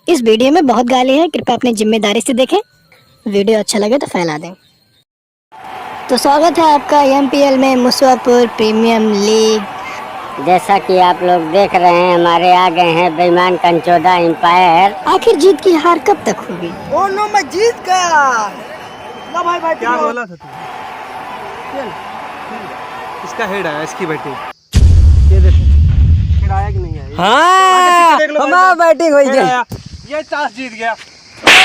इस वीडियो में बहुत गाली है, कृपया अपनी जिम्मेदारी से देखें। वीडियो अच्छा लगे तो फैला दें। तो स्वागत है आपका एमपीएल में मुसवापुर प्रीमियम लीग। जैसा कि आप लोग देख रहे हैं, हमारे आ गए हैं बेईमान कंचोदा एम्पायर। आखिर जीत की हार कब तक होगी? ओ नो, मैं जीत गया। ला भाई भाई क्या बोला था तू? इसका हेड आया, इसकी बैटिंग ये देखो, हेड आया कि नहीं आया? हाँ, हमारा बैटिंग हुई आया, ये टॉस जीत गया।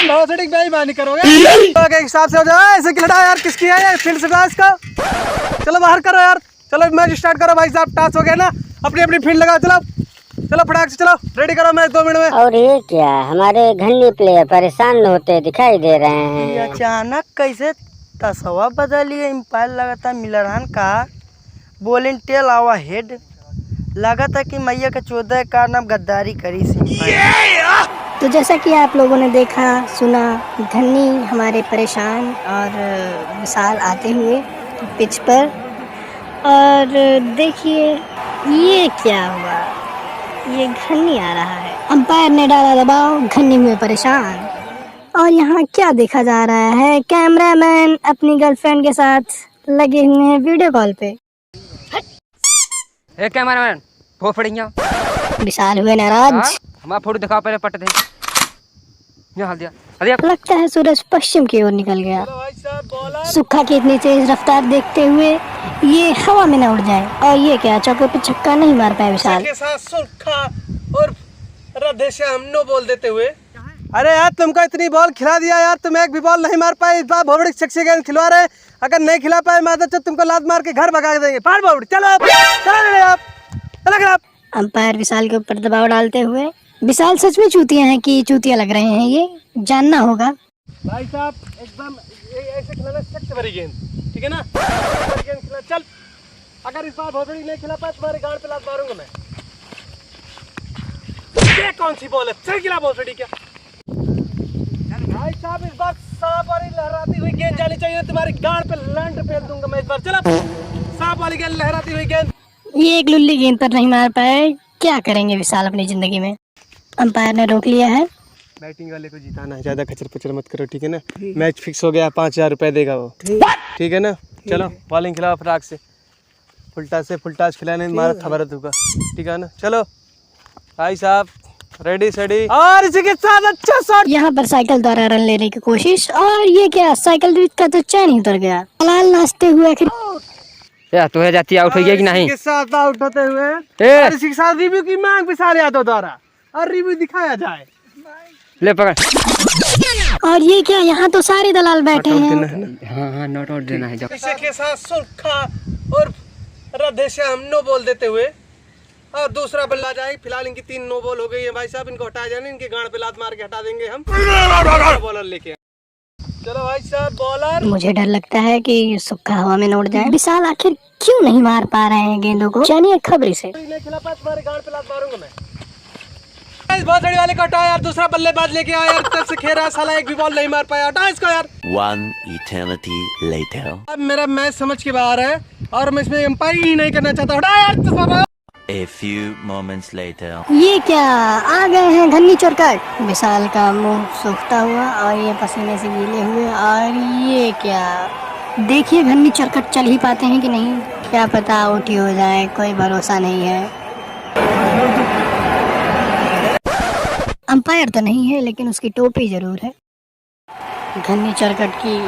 भौसड़ी बेईमानी करोगे? के हिसाब से हो जाए, ऐसे खिलाड़ा यार, किसकी है ये? फील्ड से हटा इसका, चलो बाहर करो यार, चलो मैच स्टार्ट करो भाई साहब। टॉस हो गया ना, अपनी अपनी फील्ड लगाओ, चलो चलो फटाक से चलो, रेडी करो मैच 2 मिनट में। और ये क्या, हमारे घन्नी प्लेयर परेशान होते दिखाई दे रहे ये हैं। अचानक कैसे तस्वा बदली है? एम्पायर लगातार मिलरहन का बॉलिंग टेल आवा हेड लगा था कि मैया का 14 का नाम गद्दारी करी सी। तो जैसा कि आप लोगों ने देखा सुना, घन्नी हमारे परेशान और विशाल आते हुए पिच पर, और देखिए ये क्या हुआ, ये घन्नी आ रहा है। अंपायर ने डाला दबाव, घन्नी हुए परेशान। और यहाँ क्या देखा जा रहा है, कैमरामैन अपनी गर्लफ्रेंड के साथ लगे हुए हैं वीडियो कॉल पे। ए कैमरामैन फोफड़िया विशाल हुए नाराज। हमारा फोटो दिखाओ पहले, पट दे ये हाल दिया हदिया। लगता है सूरज पश्चिम की ओर निकल गया। सुखा की इतनी तेज रफ्तार देखते हुए ये हवा में न उड़ जाए। और ये क्या, चौके पे छक्का नहीं मार पाए विशाल के साथ सुखा और राधेश्याम नो बोल देते हुए। अरे यार, तुमको इतनी बॉल खिला दिया यार, तुम एक भी बॉल नहीं मार पाए। इस बार भोवड़ी सेक्सी गेंद खिलवा रहे, अगर नहीं खिला पाए मैं तो तुमको लात मार के घर भगा देंगे। पार भोवड़ी चलो आप, चलो आप। अंपायर विशाल के ऊपर दबाव डालते हुए, विशाल सच में चूतिया हैं कि चूतिया लग रहे हैं, ये जानना होगा। भाई साहब एकदम ऐसे खिलाना, सख्त भरी गेंद, ठीक है ना? भरी गेंद खिला, चल। अगर इस बार भोसड़ी नहीं खिला पाए तुम्हारे गांड पे लात मारूंगा मैं। ये कौन सी बॉल है? सही खिला भोसड़ी क्या? भाई साहब इस बार सांप वाली लहराती हुई गेंद जानी चाहिए, तुम्हारे गांड पे लंड फेल दूंगा मैं इस बार। चला, सांप वाली गेंद, लहराती हुई गेंद। ये एक लुल्ली गेंद पर नहीं मार पाए, क्या करेंगे विशाल अपनी जिंदगी में? अंपायर ने रोक लिया है। बैटिंग वाले को जिताना है, ज्यादा खचर पचर मत करो, ठीक है ना? मैच फिक्स हो गया, 5000 रुपए देगा वो, ठीक है ना? चलो बॉलिंग खिलाओ फटाक से, फुलटा से फुलटास खिलाने में मारा थबरत होगा, ठीक है ना? चलो भाई साहब, रेडी सेडी, और इसी के साथ अच्छा शॉट। यहाँ पर साइकिल द्वारा रन लेने की कोशिश, और ये क्या, साइकिल का तो चैन ही उतर गया। लाल नाचते हुए आखिर या तो है जाती आउट हो गया कि नहीं? के साथ आउट होते हुए, और इसी के साथ रिव्यू की मांग विशाल यादव द्वारा, और रिव्यू दिखाया जाए। ले पकड़। और ये क्या, यहाँ तो सारे दलाल बैठे हैं। हाँ नॉट आउट देना है। इसी के साथ सुखा और राधेश्याम नो बोल देते हुए, और दूसरा बल्ला जाए। फिलहाल इनकी 3 नो बॉल हो गई है भाई साहब, इनको हटाया जाए, इनके गांड पे लात मार के हटा देंगे हम। बॉलर लेके चलो भाई साहब, बॉलर। मुझे डर लगता है कि सुक्का हवा में न उड़ जाए। विशाल आखिर क्यों नहीं मार पा रहे हैं गेंदों को? चलिए खबरी से। नहीं खिला पाया तुम्हारे गांड पे लात मारूंगा मैं। इस बहुत बड़ी वाले को हटाओ यार, दूसरा बल्लेबाज लेके आया यार, तब से खेल साला एक भी बॉल नहीं मार पाया, हटा इसको यार। One eternity later. अब मेरा मैच समझ के बाहर है और मैं इसमें एम्पायर ही नहीं करना चाहता, हटा यार। A few moments later. ये क्या, आ गए हैं घन्नी चोरकट। विशाल का मुंह सूखता हुआ और ये पसीने से गीले हुए। और ये क्या, देखिए घन्नी चोरकट चल ही पाते हैं कि नहीं, क्या पता आउट ही हो जाए, कोई भरोसा नहीं है। अंपायर तो नहीं है, लेकिन उसकी टोपी जरूर है। घन्नी चोरकट की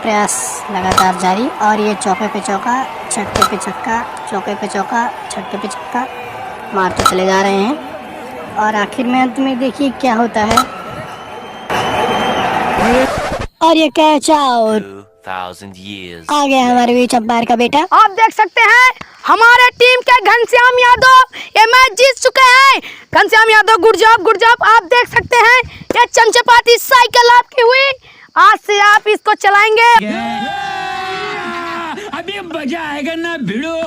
प्रयास लगातार जारी, और ये चौके पे चौका, छक्के पे छक्का, चौके पे चौका, छक्के पे छक्का मारते चले जा रहे हैं। और आखिर में अंत में देखिए क्या होता है, और ये कैच आउट। 2000 years. आ गया हमारे बीच अंपायर का बेटा। आप देख सकते हैं हमारे टीम के घनश्याम यादव ये मैच जीत चुके हैं। Ghanshyam Yadav good job. आप देख सकते हैं ये चमचपाती साइकिल आपकी हुई, आज से आप इसको चलाएंगे। अभी मजा आएगा ना भिड़ो।